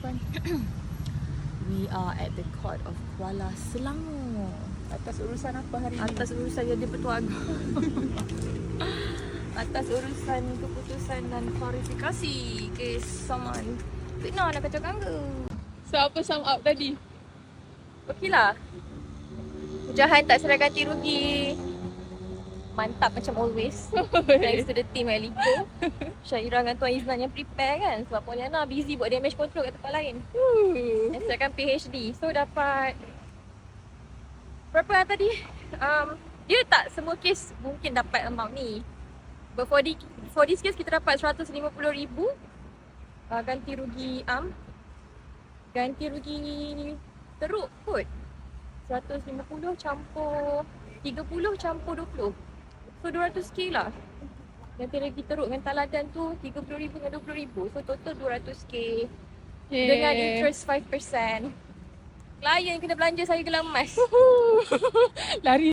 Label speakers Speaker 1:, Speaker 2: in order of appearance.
Speaker 1: kan. We are at the court of Kuala Selangor.
Speaker 2: Atas urusan apa hari ni?
Speaker 1: Atas urusan jadi Pertua Agong. Atas urusan keputusan dan klarifikasi kes saman fitnah nak kacau kangga.
Speaker 2: So apa sum up tadi?
Speaker 1: Okey lah. Hujahan tak sedar ganti rugi. Mantap macam always. Thanks to the team at Liko. Syairah dengan Tuan Izlan yang prepare kan. Sebab Poliana busy buat damage control kat tempat lain. Dan saya kan PhD. So dapat berapa lah tadi? Dia tak semua kes mungkin dapat amount ni. But for this case kita dapat 150,000 ganti rugi ganti rugi teruk kot. 150 campur 30 campur 20. So 200k lah. Ganti rugi teruk dengan taladan tu 30,000 dengan 20,000. So total 200k. Dengan interest 5%. Klien kena belanja saya gelang emas.
Speaker 2: Lari